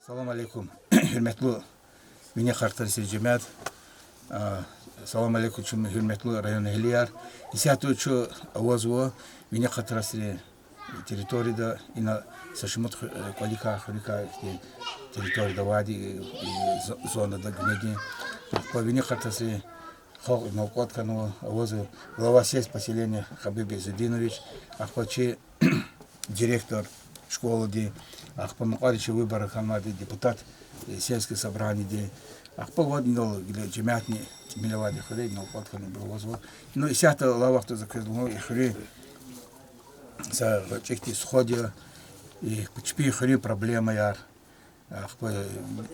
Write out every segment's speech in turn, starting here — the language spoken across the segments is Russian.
Salam aleykum. Hürmetli Mine Kartları Cemaat. Salam aleykum hürmetli rayon ehliyar. İsiyatı uçu avazı Mine Kartları teritoriyada ina saşımut kolika teritoriyada vadi zonada güneyde. По Мine Kartları Науклад Канова авазы глава сельского поселения Хабиб Изудинович, ахпачи директор школы де, ахпа мукаричи выборы хамады депутат сельское собрание де, ахпа воднил где джемятни миловади хрей Науклад Канова бровозво. Но и сята лавахта заказал и хрей за чехти сходя и почти хрей проблема яр, ахпа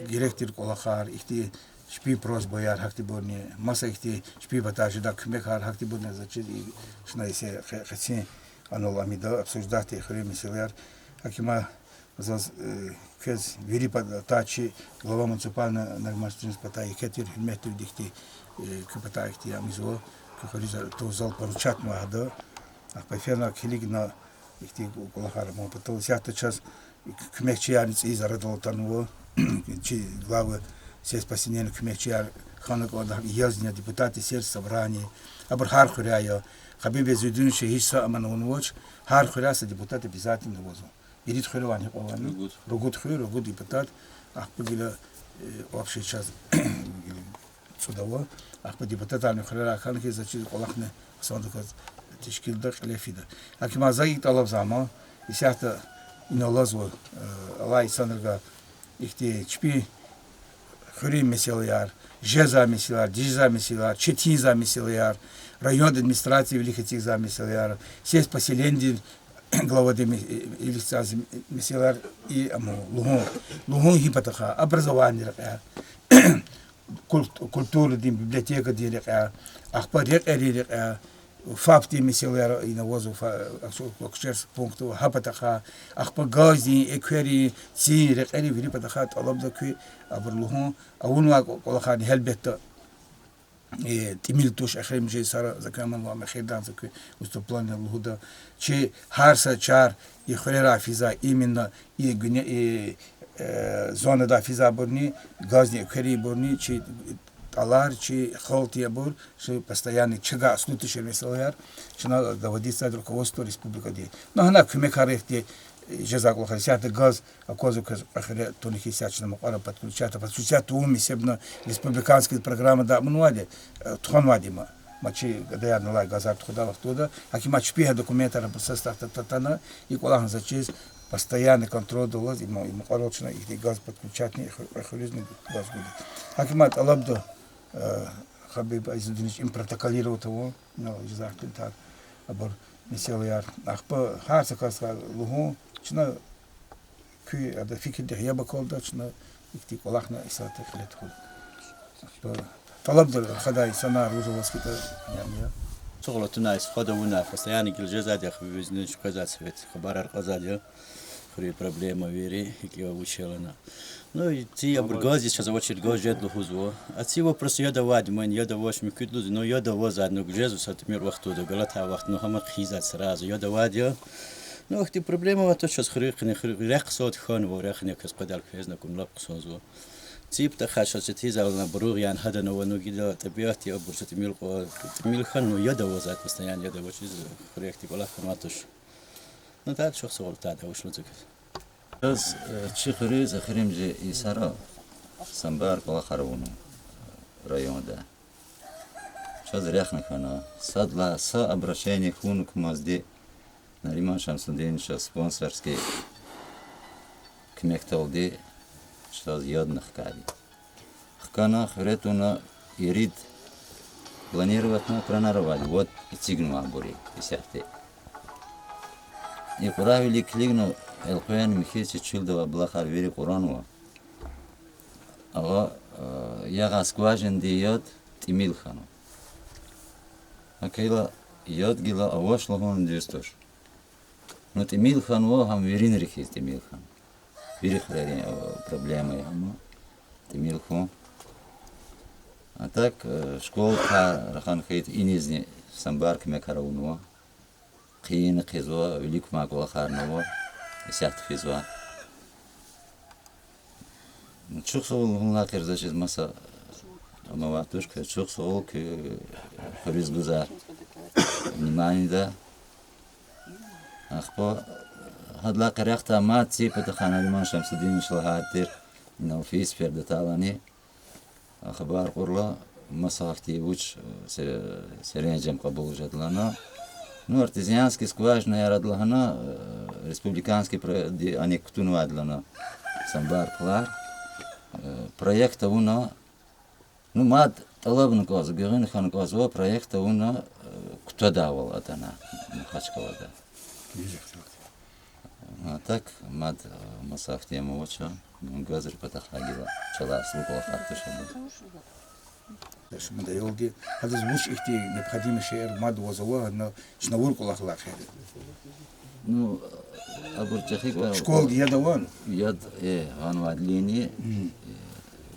директор колахар ихти Шпи просьба яр хактибурни маса ихти шпи батажи да кмек хар хактибурни зачи шна исе хатси анол амида обсуждать хрем мисляр акима заз кез вери тачи глава муниципальной нормативной патай кетир химмету дихти кпатай ихти амизо кхориза то зал поручат мада ахпафена килигна ихти колахар мо потом сята час кмекчи яниц из радолтанво чи главы сельспасенен кумекчияр ханак ода яздня депутаты сельсобрания абр хар хуряя Хабиб Изудинович хиса аманонвоч хар хуряса депутат обязательно возу ирит хурявани ован ругут депутат ахпагила вообще сейчас судово ахпа депутат ани хуряра ханки зачи колахне сандукат тишкилда хлефида акима заи талаб зама исята инолазво алай санрга ихти чпи Хурим меселияр, жеза меселияр, дижза меселияр, четинза меселияр, район администрации великотигза меселияр, сесть поселенди главоды илица меселияр и лугун хипатаха, образование река, культура библиотека река, ахпар река, фапти меселияр и навозу акшерс пункту хапатаха, ахпар гази, эквери, си река велипатаха, алабда кви абрлухун аунва колахани хелбетта тимилтуш ахрим же сара закаман ва махидан закви уступлание лухуда че харса чар и хрера физа именно и гне и зона да физа бурни газни кери бурни че алар че холтия бур что постоянный чага слутыш меселяр чна доводится до руководства республики де но она кмекарехте Жезакло харисята газ, а козу ахре тонихи сячна мукара подключат умисебно республиканская программа да мнуаде тхон вадима мачи гадая налай газар тхуда вахтуда аки мачпиха документа рабсаста татана и колахан зачиз постоянный контроль долаз и мукарочна и газ подключатни ахризный газ будет акимат алабдо Хабиб Изудинович им протоколировал того но жезаклин так абор меселияр ахпа харса каса луху чна күй ада фикирде яба колда чна ихти колахна исата хлет хул талабдыр хадай сана рузовскита яния شغلة ناس خدوا ونافس يعني كل جزء ده بيزنس كذا سويت خبر قزادية خري проблема вери и училана ну и ти обргази сейчас очень гожет лухузо а ти вопрос я давать мен я даваш микудлу но я даваз одно гжезу сатмир вахту да галата вахт но хама хизат сразу я давать я ну ихти проблема вот сейчас хрикне рехсот хан ворехне кас قدر фезна кун лап ксозо تيب تخشش تيزا ولا بروغ يعني هذا نو كده طبيعتي أو برشة تميل خن ويدا وزات بس يعني يدا وش خريجتي ولا خماتش نتاعد شخص غلط هذا وش نزكت بس تشخري زخريم جي يسارا سنبار بلا خرونو район да شاز ريخنا كنا صدلا سا обращение خونك مازدي Нариман Шамсудинович спонсорский кмектолди что йодных кади. Хкана хретуна ирид планировать на тренировать. Вот и цигну абури десятый. И правили клигну Элхуян Михайлович Чилдова Блахар вери Куранова. Ага яга скважин диод Тимилхану. Акила йод гила аваш лагон дестош. Но Тимилхан во хам верин рихиз Тимилхан. Перехрали проблемы ему, Тимилху. А так школа рахан хейт инизни самбарк мекараунуа, хин хизуа велик макула харнуа, исят хизуа. Çok sağ olun, bunlar kırzacağız masa. Ama vaktiş ki çok sağ ol ki hürriz güzel. Nimani da. Akbo hadla kırıkta matsi petxana liman Şemsuddin şlahattir. Nafis ferdet alani. Akhbar qurla masafti uç serencem kabul jadlana. Ну, артезианский скважина ярадлахана, республиканский они ктуну адлана самбар плар. Проекта уна, ну, мад талабны каз, герин хан каз, о проекта уна кто давал атана Махачкалада. А так мад масафти ему очо, газер патахагила, чала слухала хаттышаба. Şimdi yolda hadi muş ihti необходимый şehir mad вазова на şnavur kulaklar şehir. Ну, абурчахика. Школ ya da var. Яд ан вадлини,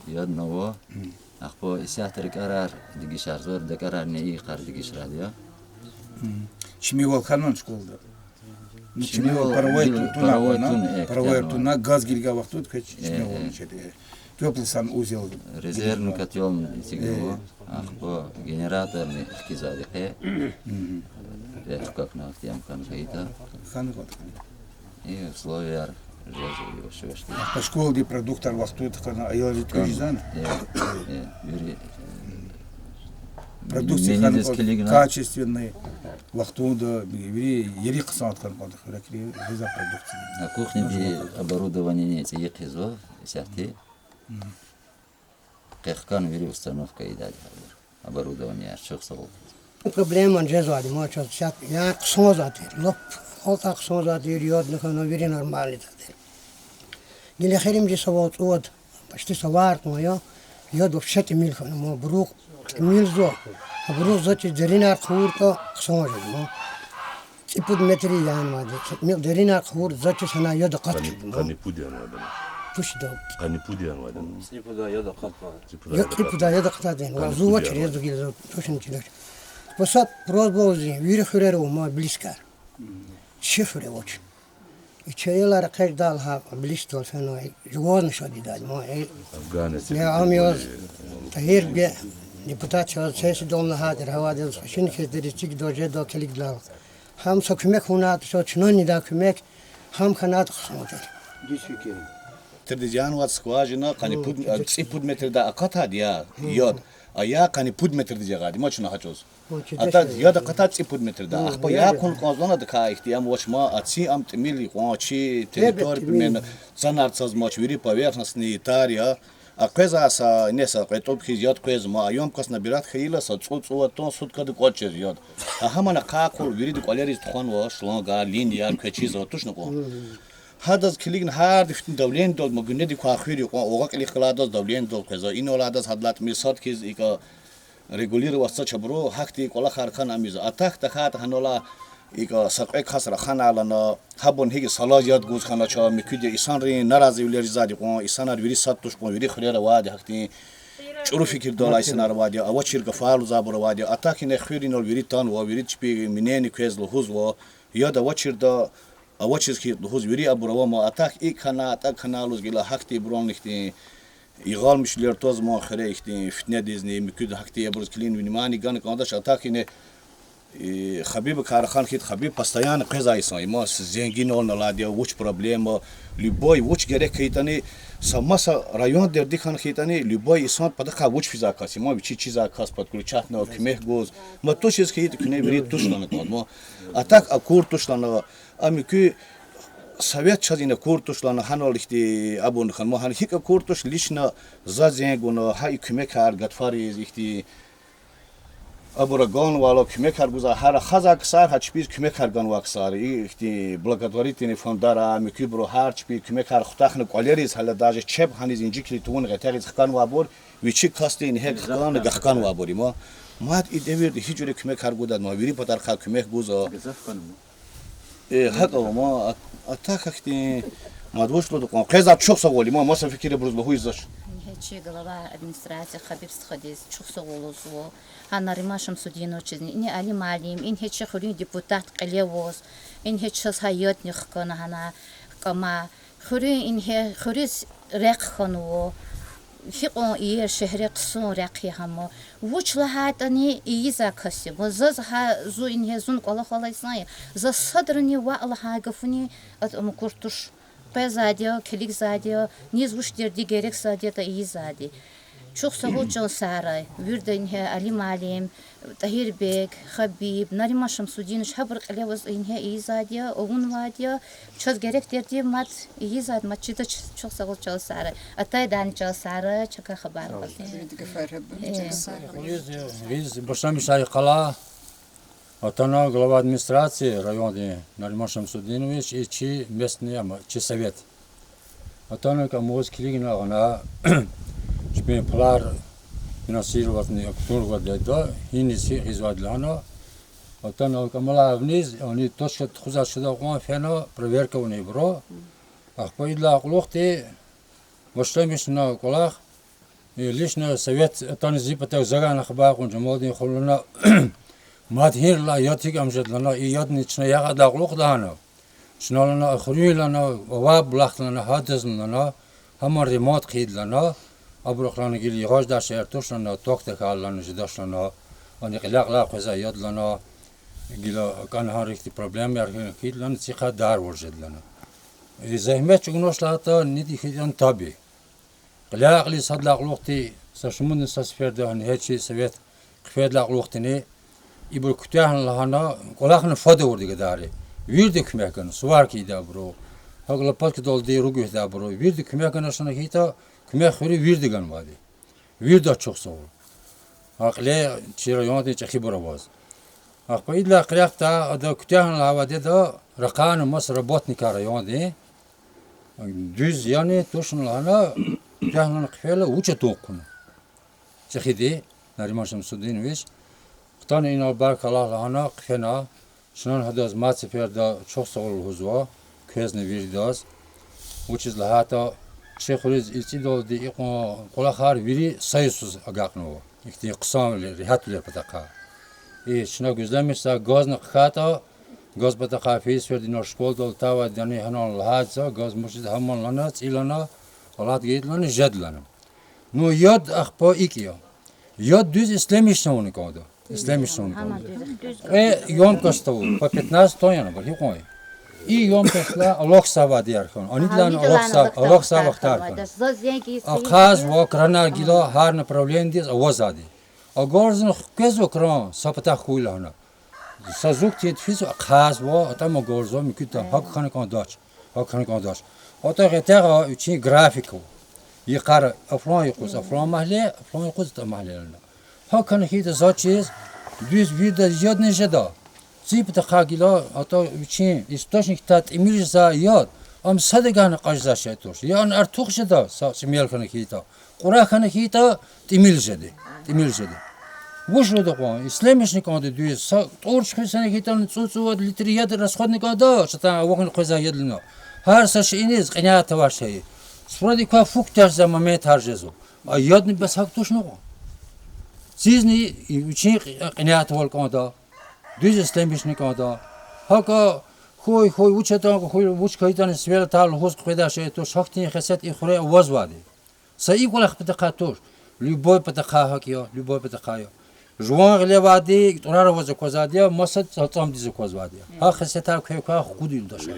яд ново. Ахпо исяхтер карар дигишар зор да карар не и кар дигишрад я. Чимивал канон школда. Чимивал паровой туна газ гильга вахтут кач чимивал ничеде. Теплый узел. Резервный котел сигнало. Ахпо генераторный хизадихе. Как на ахтям канхейта. Хангот. И условия жизни. По школе продуктор вахтут хана айолит кождан. Продукция качественные. Вахтуда бери ери кысат кан калдык. Ракри риза продукция. На кухне где оборудование эти ехизо, сяхти. Кехкан вери установка и дали оборудование çok sağ ol. Проблема джезвади, мочо сят я ксозати, лоп отак ксозати йод на вери нормально тати. Гиле херим же совот от почти соварт моё йод вообще мильфа, но брук мильзо. Брук зати дерина хурто ксозо, но типуд метри ян мади. Мил дерина хур зати сана йод кат. Канипудиан вадан. Пушдо. Канипудиан вадан. Типуда йод катаден. Вазува через гиле тушин чило. Посад прозбози, вирхуреру ма близко. Шифре очень. И человек каждал ха близко фено, животный шоди дать, ма. Афганец. Я амиоз, тахир бе, депутат чего сессии дом на хатер, хавадил, шин хетеристик доже до келик длал. Хам со кумек хунат, со чнони да кумек, хам ханат хсмотер. Традициан ват скважина, канипуд, ципуд метр да аката дия, йод. А я канипуд метр дия гади, мочна хачоз. Ата яда ката ципуд метр да. Ахпо я кун казлана да каихти ам вочма, аци ам тмили квачи территорий примерно занарцаз моч вири поверхностный тария. А квеза са неса кветопхи яд квезма, ёмкость набират хила са цуцуатон сутка да кочер яд. А хамана какул вири да колерис тхон ва шлонга линия квечиза тушна ко. هذا كلين هارد في الدولين دول مجند دي كواخيري وقاق اللي خلاص دولين دول كذا إنه لادس هدلات ميسات كيز إيكا ريجولير واسطة شبرو حكتي كلا خاركان أميزة أتاك تخات هنولا إيكا سقيق خسر خنا لنا هبون هيك صلاجيات جوز خنا شو مكيد إنسان ري نرازي ولا رزادي كون إنسان ري ساتوش كون ري خير وادي حكتي شرو فكر دولا إنسان وادي أو شركة فعال زابر وادي أتاك إن خيرين الوريتان ووريت بي منين كيز لهوز و يادا وشردا أوجز كي لهوز ويري أبو ما أتاك أتاك خنالوز جلا حكتي برون لختي يغال مش ليرتوز ما خير لختي فتنة ديزني مكود حكتي أبروز كلين ونماني كان كنداش أتاك إنه خبيب كارخان كيت خبيب بستيان قزا إنسان ما زنجين أول نلاديا وش problem لبوي وش جرك كيتاني سماسا رايون دردي خان كيتاني لبوي إنسان بدك وش فيزا كاسي ما بيشي چیزا كاس بدكلي چاتنا كمه جوز ما توشيز كيت كني بري توشلانه كان ما أتاك أكور توشلانه أميكي سويت شادينا كورتوشلانه هنالختي أبون خان ما هن هيك كورتوش ليشنا زازينغونا هاي كمه كار غتفاريز إختي أبورغان والا كمه كار غوزا هر خزاك سار هچ بير كمه كارغان واكسار إختي بلاغاتوريتيني فوندارا ميكيبرو هر چ بير كمه كار خطاخن قوليريز هلا داج چب هنيز انجيكلي تون غتاغيز خكان وابور ويچي كاستين هيك خكان غخكان وابوري ما مات إدمير هيجوري كمه كار غوداد ما ويري پتار خا كمه غوزا هذا ما أتاكتي ما دوش لو دكان قيزة çok sağ ol ما مثلا فكرة بروز بهوي زش هيك глава администрации خبيب сходис çok sağ olsun هناريما Şemsuddinov чизни إني علي معلم إن هيك خوري депутат قليوس إن هيك شخص حيات نخكنا هنا كما خوري إن هي خوري رق خنو хиқон иер шехре қсын рақи хамо вучлахатани ииза каси бо заз ха зу инhe зун кола холайсай за садрани ва алха гафуни от куртуш пезадио келик задио низ вуштер дигерек садио иизади çok sağolcu saray virdenhe Ali Malim Tahir Bek Habib Narima Şamsuddin şabır qilevaz inhe izadiya ogun vadiya çok gerek derdi mat izad matçıda çok sağolcu saray atay danca saray çok haber Biz başlamış qala Atana глава администрации района Нариман Шамсудинович и чи местный чи совет. Atana камоз килигна гана Шпин плар финансировать актур да хиниси хизвадлана Атана камала вниз они точка хуза шуда гон фена проверка у небро ахпайла лохте вошлемиш на колах лично совет атана зипата загана хабагун жамодин хулна مادهیر لا یاتی کم شد لنا یاد نیچنا یه داغلوق دهانو شنالنا آخری لنا واب بلخت لنا حادث لنا همه ریمات خید لنا ابروخ لنا گیری یهاش داشت ارتوش لنا توک تکال لنا جداش لنا آنی قلق لا خوزا یاد لنا گیلا کان ها ریختی پروبلم یارکن خید لنا چیخا دار ورجد لنا زحمت چگونوش لحتا نیدی خیدان تابی قلق لی صد لاغلوقتی سشمون سسفر دهان هیچی سویت خفید لاغلوقتی نی İbur kütahın lahana kolakını fada vurdu gidari. Virdi kümekan suvar ki da bro. Hagla patki dol de rugu da bro. Virdi kümekan aşana hita kümek xuri virdi gan vadi. Virdi çok soğuk. Akle çira yonti çaki boravaz. Akpa idla qiyaqta ada kütahın lavade da raqan mas robotni kara yonti. Düz yani toşun lahana kütahın qfela uça toqun. Çakidi Nariman Şamsuddinoviç Tane ina barkalah lahana qfena şunan hadaz matseferda çok sağol huzva közne virdaz uçiz lahata şeyhuriz ilçi doldi iqo qolaxar viri sayısız agaqno ikti qisam rihatler pataka şuna gözlemişsa gazna qata gaz pataka fis verdi no şkol dol tava dani hanon lahatsa gaz muşid hamon lana ilana olat geytlana jedlana no yad akhpa ikiya yad düz islamişna onu kodu İslemişsin ve yom kastavu pa 15 toyana var hiqoy i yom kastla Allah sava diyar kon anidlan Allah sava xtar kon aqaz va krana gila har направление awazadi agorzen kezo kran sapata khulana sazuk tit fiz aqaz va atama gorzo mikita hak khana kon dach ota getera uchi grafiko yiqar afran yiqus afran yaqus ta mahlelna Hakan hita zaçiz düz bir de yad nejada. Zip de khagila ata için istoshnik tat emirza yad. Am sadegan qajza tosh. Yan artuq jada simel kana hita. Qura kana hita timilzedi. Вышел такой, ислямишник он дюй, торч хисане хитан цуцуад литрияд расходник ада, что там вогн хоза едлно. Har saç iniz qinata var şey. Spradi ka fuktar za moment harjezu. A yadni bas hak tosh no. Siz ni için qinata vol konda. Düz ислямишник ада. Haka Хой учата хой уч кайдан свел тал хоз қида ше то шахтин хасат и хуре аваз вади. Саи гол хпта қатур. Любой патаха хакио, любой патахайо. Жуан левади, турара воз козадия, масат сатам диз козвадия. Ха хасата ка худил даша.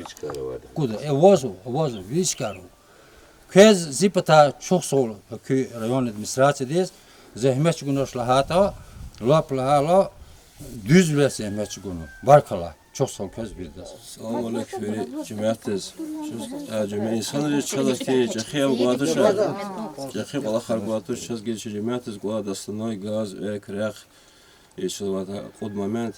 Куда? Авазу, вичкару. Кез зипата чох сол ки район администрация дес, зехмет гунош лахата, лапла düz bile zehmet gunu. Barkala. Çok sağ ol köz bir de. Selamun aleyküm cemaatiz. Cemaat insanlar çalıştı. Cahiyam guaduş. Cahiyam Allah har guaduş. Çaz gelişi cemaatiz guadasına gaz ve kıraq. Yaşılvada qod moment.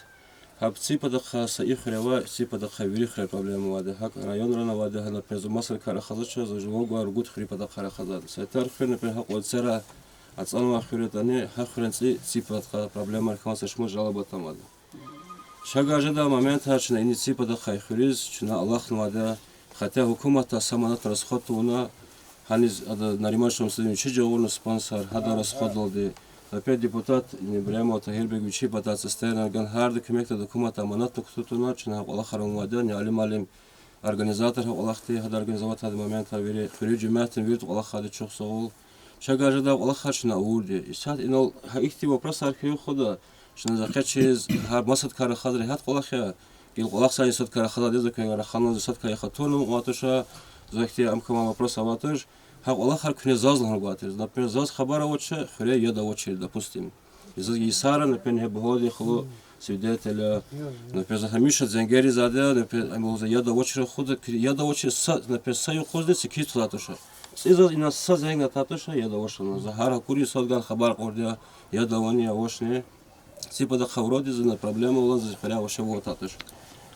Hab tsipa da sayı xreva, tsipa da xaviri xre problemi vardı. Hak rayon rana vardı. Hala pezo masal kara xazı çöz. Jmo guar gut xripa da kara xazı. Saytar xrene pe hak otsera. Atsanma xretani hak xrensi tsipa da problemler kansa şmo жалобатамады. Шагажада момент харчна инициатива да хайхуриз чуна Аллах нвада хотя хукумата саманат расходуна ханиз ада Нариман Шамсудинович жавурну спонсор хада расходолди опять депутат Небремо Tahir Beg батат состояна ган хард көмекте хукумата аманат туктутуна чуна Аллах харамвада не алим организатор Аллах ти хада организовать хада момент вери жуматин вирт Аллах хада чок соул Шагажа да Аллахачна урди. И сад инол ихти вопрос архив хода. Шна захачез хар масад кара хадри хат Аллахя. Гил Аллахсани сад кара хада деза кара хана сад кара хатону матуша. Захти амкама вопрос аватуш. Хак Аллахар кне зазлан гатез. Например, заз хабара оче хре яда очередь, допустим. Из Исара, например, богоди хло свидетеля, например, захамиша зенгери заде, например, яда очередь худа, яда очередь, например, саю хоздец и кит татуша. Из ина са зенга татуша яда ошна. Захара кури садган хабар ордя яда вони ошне. Типа да хавроди за проблема улаз захаря оше вот татуш.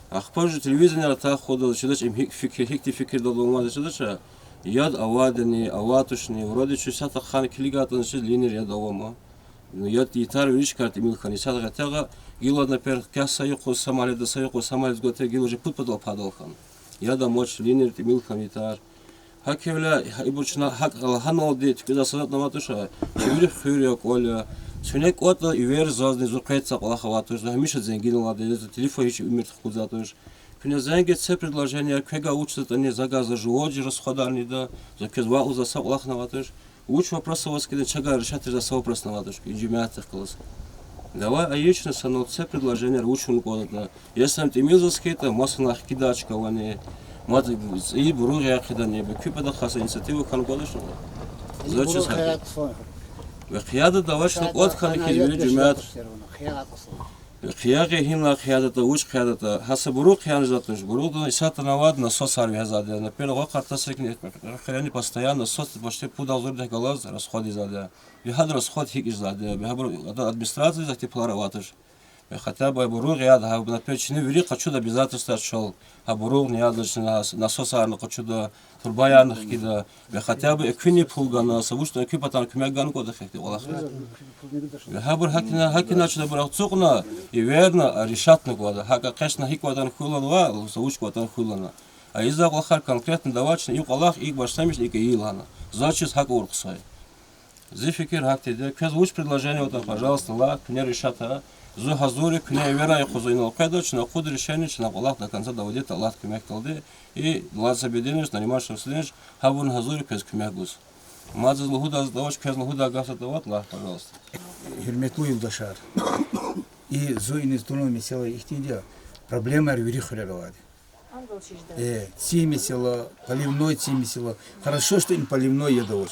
Ахпар же телевизор та хода, чудачь им фикр долома чудача. Яд авадни, аватушни, вроде чусата хан килигатан ши линер яд авама. Но яд итар виш карт имил хан исад гатага гило например кясаю ко самале да саю ко самале готе гило же пут подал падал хан. Яда моч линер имил хан итар. Хакевля ибучна хак алханол дит куда садат наматуша. Чиври хюря коля. Чунек ота ивер зазни зукайца алхаватуш. Хамиша зенгинла да телефон ич умер худзатуш. Зенге все предложения, кега учат они за газа живоди расходарни да, за кезвал за савлах наватыш. Уч вопрос вас когда чага решать за вопрос наватыш, инжимятых класс. Давай аечна санал все предложения учун года. Если ты имел за скейта, масанах кидачка вани, мат и буруя кидане, бекипа да хаса инициативу хан года что. Зачем? Вехияда давай что от хан кидвери джимят. Хияги химна хиядата уч хиядата хасабурук хиян затуш буруда исата навад на сосар вязаде на первого карта секнет хияни постоянно сос почти пудал зурда галаз расходи заде бихад расход хик заде бихабр администрация за теплароватыш хотя бы бурук яд на печни вери хочу да обязательства шел а бурук не ядлыш на сосар на хочу да турбаян хида хотя бы эквини пулгана савуш экви патан кмеган кода хекти олах бихабр хакина чда бурак цугна и верно решатно года хака кешна хиквадан хуланва савуш квадан хулана а из-за аллаха конкретно давачно и аллах и баштамиш и илана зачис хак урксай зефикир хакти кез уч предложение вот пожалуйста ла кне решата зу хазури кне вера и хузуинал кайдач на худ решение на аллах до конца доводит аллах кемек калды и лаза беденеш нанимаш следиш хабун хазури кез кемек гус мазыз лухуда давач кез лухуда гаса дават ла пожалуйста Hürmetli yoldaşlar. И зоины стороны месела их не проблема вери хряровали. Ти месела, поливной ти месела. Хорошо, что им поливной едовоч.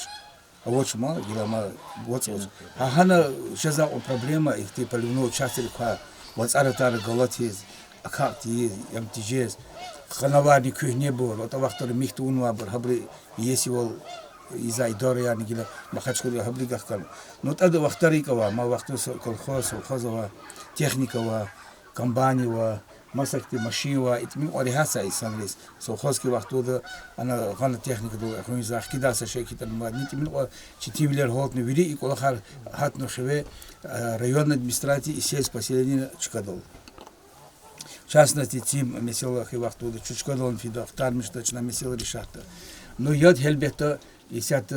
А вот мало, гилама, вот. А хана сейчас проблема их ты поливной части ка. Вот аратар галатиз, а как ти ям тижез. Ханавади кухне был, вот авахтор михтун вабр, хабри есть его из-за идоры я не гила махачкули хабри гахкан. Но тогда вахтарикова, ма вахту колхоз, колхозова, техникова, комбанива, масакти машинова, и тми орихаса и санрис. Колхозки вахту да она гана техника да хуй за хкидаса шекитан мадни тми читивлер холтны вири и колхар хатно шеве районной администрации и сельское поселение Чкадол. В частности, тим месела хивахту да Чкадол фида втармиш точно месела решата. Но яд хелбета исят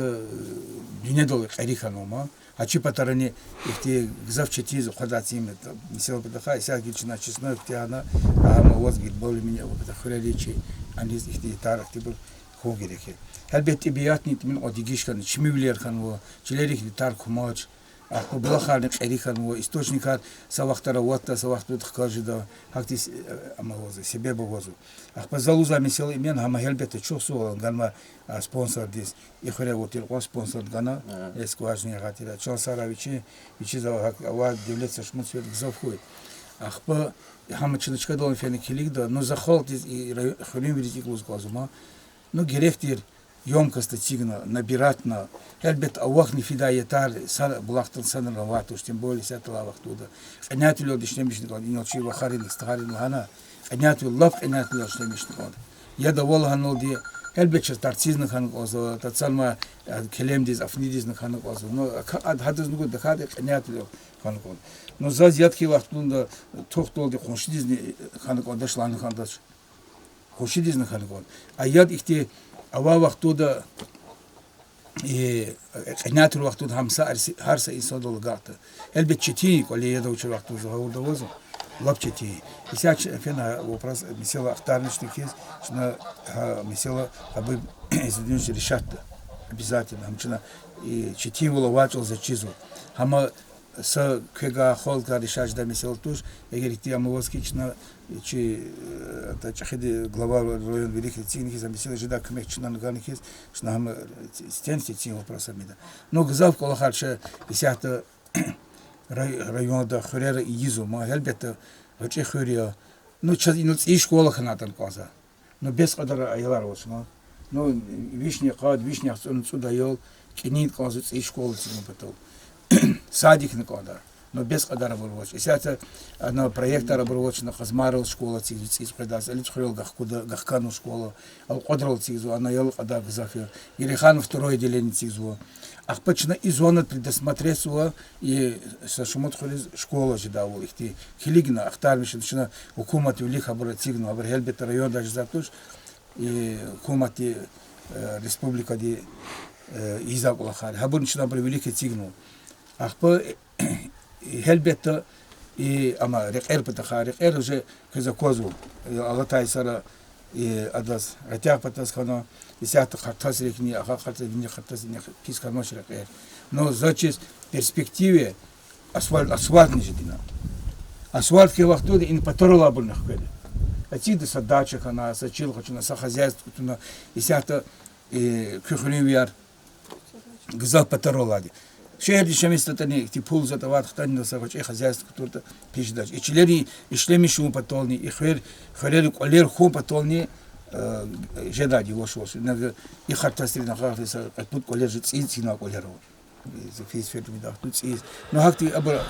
дюнедол хариханома, а чи патарани ихти гзавчати заходатим это месела бедаха исят гична честно ктяна а моз гит боли меня вот хреличи они ихти тарах тиб хогиреке. Хелбет биятни мин одигишкан чмивлер ханво чилерих тар кумач а блахарник хариханво источникар савахтара ватта савахтут хкажида хактис амавоза себе богозу. Ах позалуза месела имен хама хелбет чосу ганма спонсор дис и хре вот ил спонсор гана эскважни гатира чонсаравичи вичи за ава девлется шмуцвет гзовхуй. Ах по хама чиличка дон феник хилигда но захол дис и хрим вирити клуз глазума но герехтир емкость тигна набирать на эльбет авахни фидаятар сан булахтан санна ватуш тем более сятла вахтуда анят люди штемишни гон иночи вахарил старил хана анят лав анят люди штемишни гон я довол ханолди эльбет чартизна хан озо тацалма келемдиз афнидизна хан озо но хадыз нуго дахад анят люди хан гон но за зятки вахтунда тохтолди хошидизни хан гон дашлан хан даш хошидизна хан гон аят ихти ава вақтуда қинатур вақтуда хамса харса инсан долгата элбет чити коли еда учу вақту загауда возу лап чити исяч фена вопрос месела ахтарничный кез шна месела абы изудинч решатта обязательно хамчина и читивало вачил за чизу. Хама с кега холка решач да месел туш, егер ти амовски чна чи та чахиди глава район великий цигники за месел жида кмек чна ганикис, чна хама стенси цин вопросами да. Но гзав колахарша исята районда хурера изу ма хелбета вачи хурия. Ну час инуц и школа ханатан каза. Но без кадара аялар олsun. Ну вишня кад вишня суда йол кинит каза и школа цин потол. Садик на кадар. Но без кадара бурвоч. Исята на проекта бурвоч на хазмарил школа цин предас. Или хурел гахкану школа. Ал кадрал цизу она йол кадар гзафир. Ирихан второе отделение цизу. Ах почна и зона предусмотресуа и сашумот холиз школа жидавол ихти хилигна ахтармиш начина хукумат велих абратигну абр хелбет район даже затуш и хукумати республика ди изакула хар хабун начина абр великий тигну ах по хелбет и ама рекер патахар рекер уже казакозу алатай сара и адас ратях патас хана исята хартас рекни аха хартас дни хартас дни писка ночь рекер. Но зачем перспективе асфальт не ждина. Асфальт ke вахту ин паторла был нахвели. Отсюда задача хана сачил хочу на сахозяйство на исята кухневяр гзал паторлади. Шehir dişemizde tane ti pul zata vat xtan na sa vachi хозяйство турта пиждаш. Ичлери ишлеми шум патолни и хвер колер хум патолни жедади лошош. На и хартасри на хартаса пут колер цинци на колеро. Ze фис фет ми дахт цинц. Но хакти абра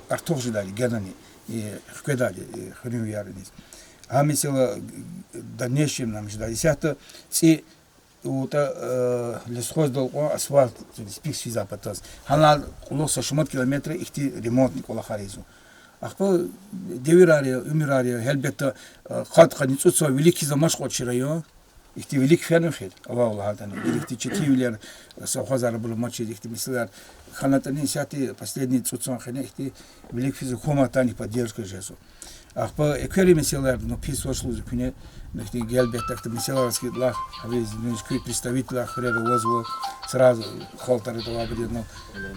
артох жедади гернани и хкедали хрим ярнис. А мисела дальнейшем нам ждали. Сята ци ута лесхоздол асфальт спикс виза патас хана кулоса шумат километра ихти ремонтник ола харизу ахпа девирария умирария хелбетта хат ханицуца великий замаш хочирайо ихти велик фермер ава хатан ихти читивлер совхозар был мочи ихти мислар ханатани сяти последний цуцон хане ихти велик физу хоматани поддержка жесу ахпа эквери меселар но писош лузу куне нехти гелбет так меселарский лах авиз немножко представитель ахрера возво сразу холтар этого обидно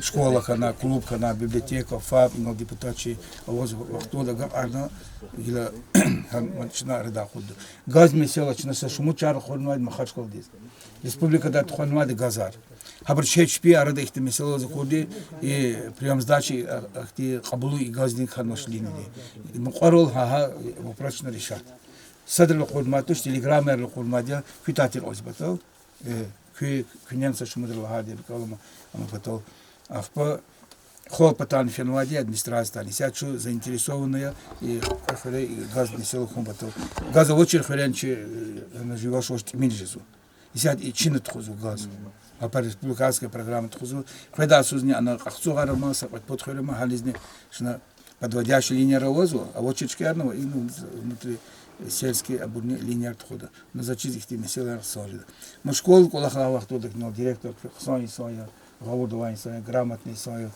школа хана клуб хана библиотека фаб но депутатчи возво вахтода гарна ила начина реда худ газ меселачна са шумучар хорнвад махачкол диз республика да хорнвад газар хабар чечпи арада ихти месела закурди и прием сдачи ахти кабулу и газник ханмашлини муқарол ха вопросна решат صدر الخدماتش تليجرامر الخدماتيا في تعطي الأزبطة في كنيانسا شمدر الهادي بكلمة أما فتو أخبار خول بتاعنا في الوادي администрация تاني ساتشو заинтересованная и خلي газ несел хом فتو газ очень хренче أنا живешь уж минжезу и сят и чинит хозу газ а по республиканской программе хозу когда сузни она ахцу гармаса подходим хализне шна подводящая линия ровозу а вот чечкерного и внутри сельский обурный линия хода. Но зачем их тем селар солида. Мы школу колахла вахту так но директор хсони соя, говордование соя, грамотный соя.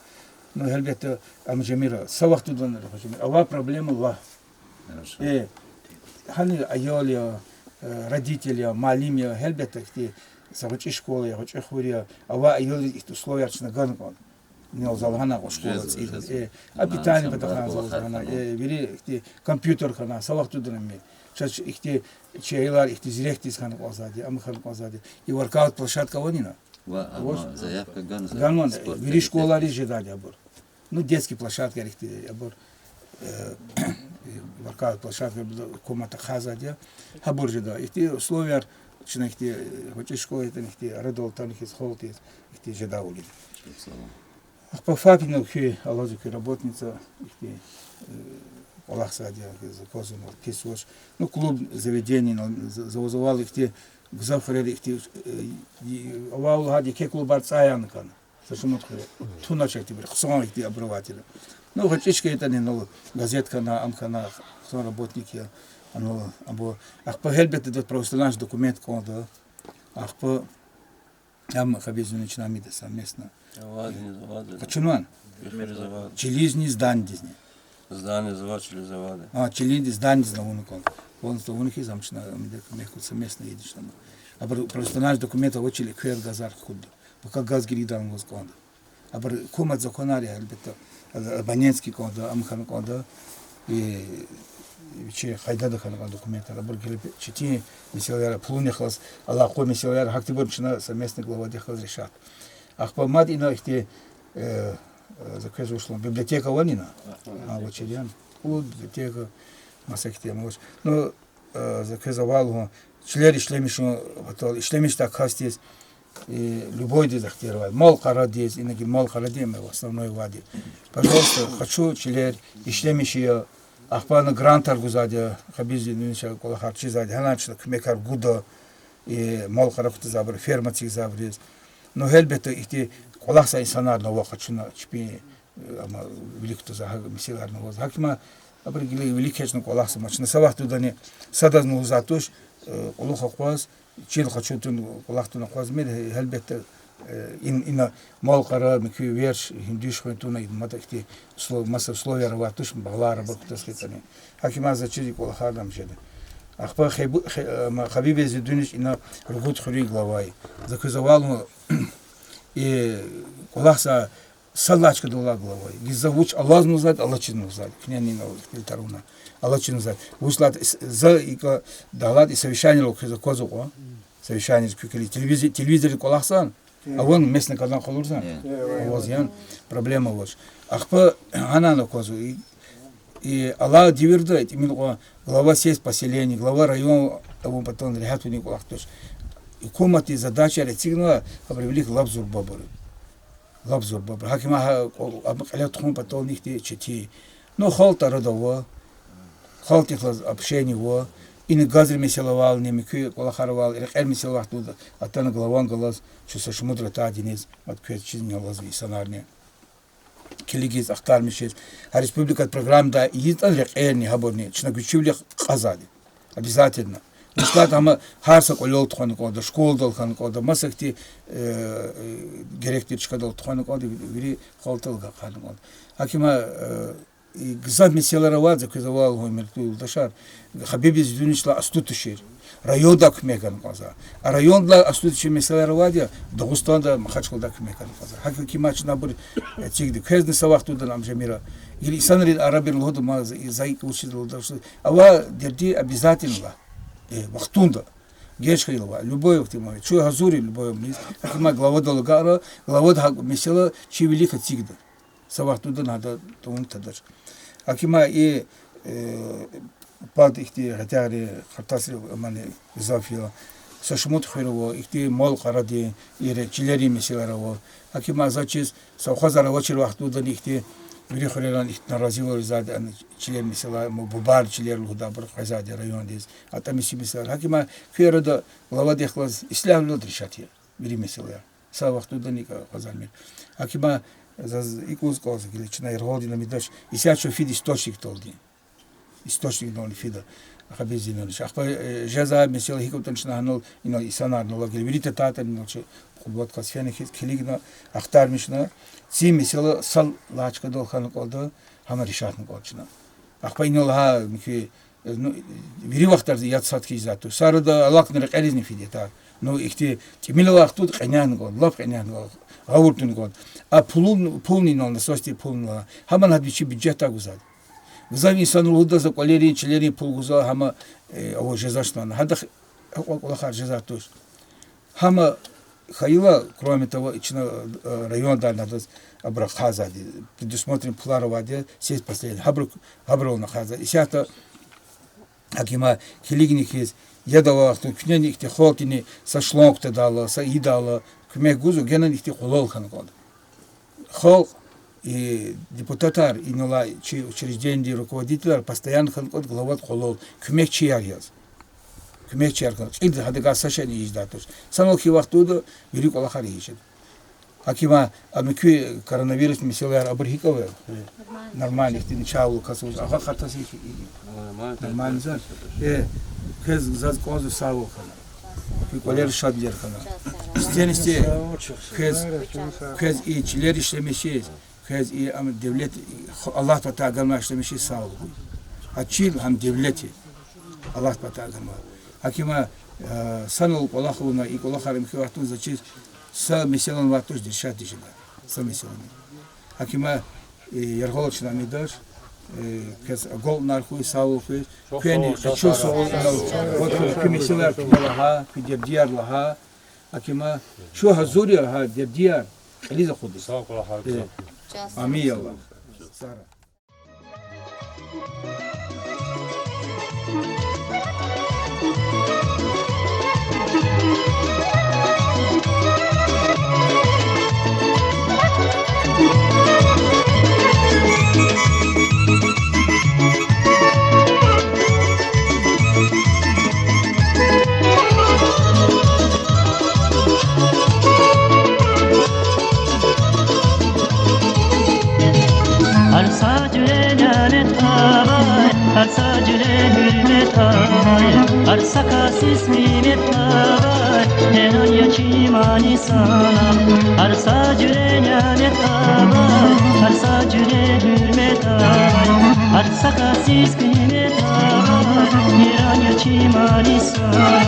Но хелбета амжемира савахту донер хожим. Ава проблема ла. Хани айолия, родители, малимия хелбета те савачи школы, я хочу хурия. Ава айоли их условия на ганкон. Не залгана школа циль. А питание потом залгана. Вери компьютер хана, савахту донами. Сейчас их чейлар, их директис хана казади, амхан казади. И воркаут площадка вонина. Заявка ганон. Вери школа режидади абор. Ну детский площадка их абор. Воркаут площадка комната хазади. Абор жида. Их условия, что их хочешь школа, это их радол там их холти, их жида ули. По фапину к алазуке работница их Аллах садия заказан писош. Ну клуб заведений завозовал их те гзафрели их те авал хади ке клубар цаянкан. Сашмут хре. Ту начать теперь хсон их те обрыватели. Ну хотичка это не но газетка на амкана сон работники оно або ах по хелбет это просто наш документ кода. Ах по ам хабизу начинами да совместно. Почему? Челизни здандизни. Здание завачили завады. А челиди здание знавунком. Полностью у них замчна меху совместно едешь там. А просто наш документ очень квер газар худ. пока газ гиридан воз конда. Aber kumat zakonari elbette. Banenski konda, Amkhan konda и че хайда да хана документара бір келіп чити меселер пулуне хлас Аллах ко меселер хакти бұрчына совместный глава де хлас решат. Ахпа мадина ихте заказ ушла библиотека ванина. А вот чедян. Библиотека масакте мож. Но заказывал члер ишлемишо ишлемиш так хастис и любой дезактировал. Мол карадез, инаки мол карадем в основной ваде. Пожалуйста, хочу члер ишлемишия Ахпана грант аргузаде, хабизи нынче кола харчи заде, ханачна кмекар гуда и мол карахты забр, фермацик забрез. Но хелбете ихти колахса инсанар нова хачуна чпи ама великто за мисилар нова. Хакима абригили великечна колахса мачна савахту дане садаз нузатуш колуха қваз чил хачутун колахтуна қваз мед хелбете ина мал қара мки верш хиндиш хойтуна мата ихти маса условия раватуш баглара бактаскетани хакима за чизи колахадам жеде ахпа хабибе зидуниш ина ругут хури главай заказывал и колахса салачка дола главой гизавуч Аллах нузад Аллах чин нузад княнина таруна Аллах чин нузад ушлат за ика далат и совещание локхиза козуко совещание кукели телевизор колахсан а вон местный канал холурсан возян проблема вот ахпа она на козу и Аллах дивердает именно глава сесть поселений глава района того потом рехату не колахтош и комнаты задача рецигна привлек лабзур бабары лабзур бабар хакима абкалят хун потом нихте чити но холта родово холтихлаз общение во и не газри меселовал не микю колахарвал рекер меселовал туда атана главан глаз что со шмудра тадинез от квет чиня лазви санарне килигиз ахтар мишез а республика программда есть рекер не хаборне чна гучивли казади обязательно Ушлат ама харса колол тхоны кода, школ дол хан кода, масакти геректир чкадол тхоны кода, вири холталга хан кода. Акима гзад меселара вад заказывал го мерту улдашар. Хабиби зюнишла астутушир. Районда кмеган кода. А районда астутушир меселара вадя Дагустанда махачкалда кмеган кода. Хакима чнабур тигди кезни савахту да нам жамира. Или санрин арабир лода ма заик учил улдашар. Ава дерди обязательно. Вахтунда, гешхилова, любой вахтимой, чуй газури любой мис, акима глава долгара, глава даг месела, чи велика тигда, савахтунда надо тон тадаш. Акима и пад ихти хатяри хартасли мане зафия, сашмут хирово, ихти мол каради, ире чилери меселарово, акима зачис савхазара вачир вахтунда ихти Вири хурелан их наразило зад член месела бубар член луда бар хазади район дез атамиси месела хакима ферда глава дехлаз ислам лод решатия вири месела са вахтуда ника хазалмир хакима икуз коз гилична иргодина мидаш исячо фид источник дон фида хабезинон шахпа жаза месела хикотаншна ханол ино исанар нолагил вирите татан ноче хубот касфяне хилигна ахтар мишна Си месела сал лачка дол хан колда хама решатны колчна. Ахпа инолха мики вири вахтар ят сатки зату. Сарда алакны рекализни фидета. Но ихти тимила вахту кенян гол, лав кенян гол, гауртун гол. А пулни нон сости пулна. Хама надвичи бюджета гузад. Гзави инсан луда за колери члери пул гуза хама ово жезаштан. Хада колахар жезатуш. Хама Хаила, кроме того, район надо абрахазади, предусмотрен плароваде, сесть последний, хаброл на хаза. И сята, акима хилигник есть, ядова, кто князь те холтини, со шлонг-то дала, со идала, кме гузу, гена них те холол хангод. Хол и депутатар, и нола учреждение руководителя, постоянно хангод, глават холол, кме чияр яз. Кмечерка, иди хадга сашени издатуш. Санолки вахтуда вирик алахари ишет. Акима амикви коронавирус миселер абрихикове. Нормально, ты начал касуз. Ага хатаси нормально за. Кез заз козу саву хана. Колер шадлер хана. Стенисте кез и члер ишлемеши, кез и ам девлет Аллах Таала ишлемеши саву. Ачил ам девлети. Аллах Таала Акима санал колахуна и колахарим хватун зачис Са меселон ватуш дишат дишила. Са меселон. Hakime yargılaşına midar kes gol narkoy sağlıklı keni çok soğuk o kimisiler tuğlaha bir diğerlaha hakime şu hazır ya ha diğer elize kudu Sağ ol Allah. amin Allah sara Arsa cülelet ay, arsa cüle hürmet ay, arsa kasis nimet ay, her an yaşimani sana. Arsa cülelet ay, arsa cüle hürmet ay, arsa kasis nimet ay, her an yaşimani sana.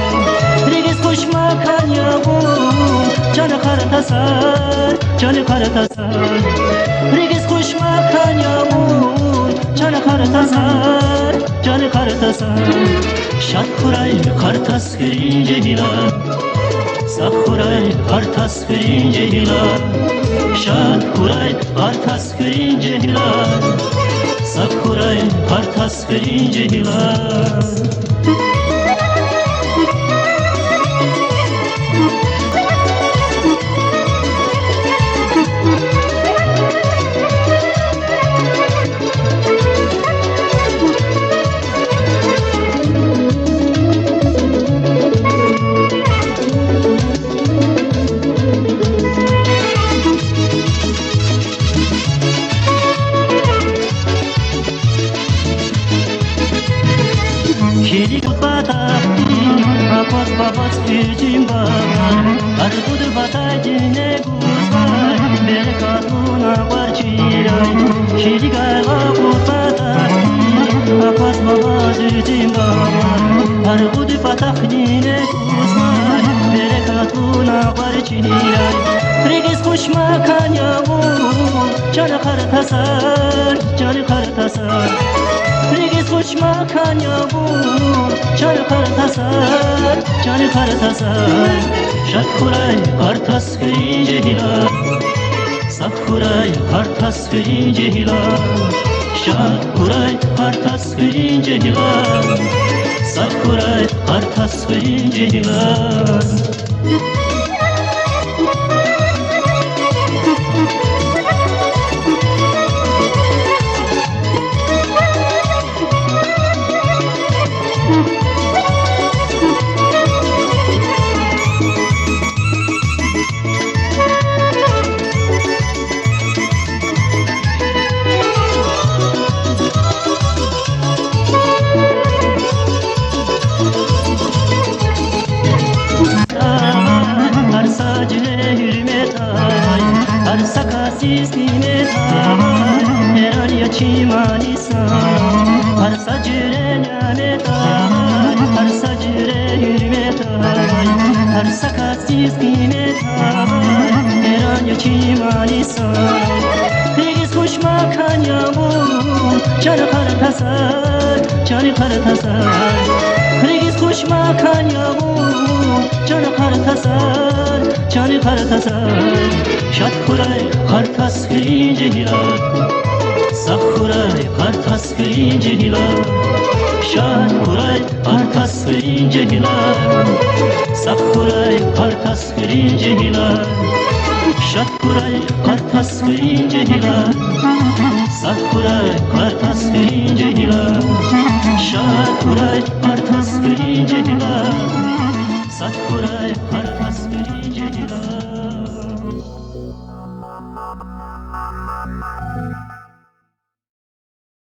Regiz koşma kan yavrum, canı kartasar, canı kartasar. Regiz koşma kan yağmur, canı kartasar, canı kartasar. Şat kuray kartas görünce hilal, sak kuray kartas görünce hilal. Şat kuray kartas görünce hilal, sak kuray kartas görünce hilal. Kedi batati, apos babas gücüm var. Arkudu batacine guzvar, berkatuna var çiray. Kedi gayva batati, apos babas gücüm var. Arkudu batacine guzvar, berkatuna var çiray. Regiz kuşma kan yavrum, canı kartasar, canı kartasar. Regiz koşma kan yavrum, canı kartasar, canı kartasar. Şat kuray kartas görünce hilal, sak kuray kartas görünce hilal. Şat kuray kartas görünce hilal, sak kuray kartas görünce hilal. Arsa cüle hürmet ay, arsa kasis nimet ay, her an yaşimani sana. Arsa cüle nimet ay, arsa cüle hürmet ay, arsa kasis nimet ay, her an yaşimani sana. Regiz koşma kan yavrum, canı kartasar, canı kartasar. Regiz koşma kan yavrum, canı kartasar, canı kartasar. Şat kuray kartas görünce hilal, sak kuray kartas görünce hilal. Şat kuray kartas görünce hilal, sak kuray kartas görünce hilal. Şat kuray kartas görünce hilal, sak kuray kartas görünce hilal. Şat kuray kartas görünce hilal, sak kuray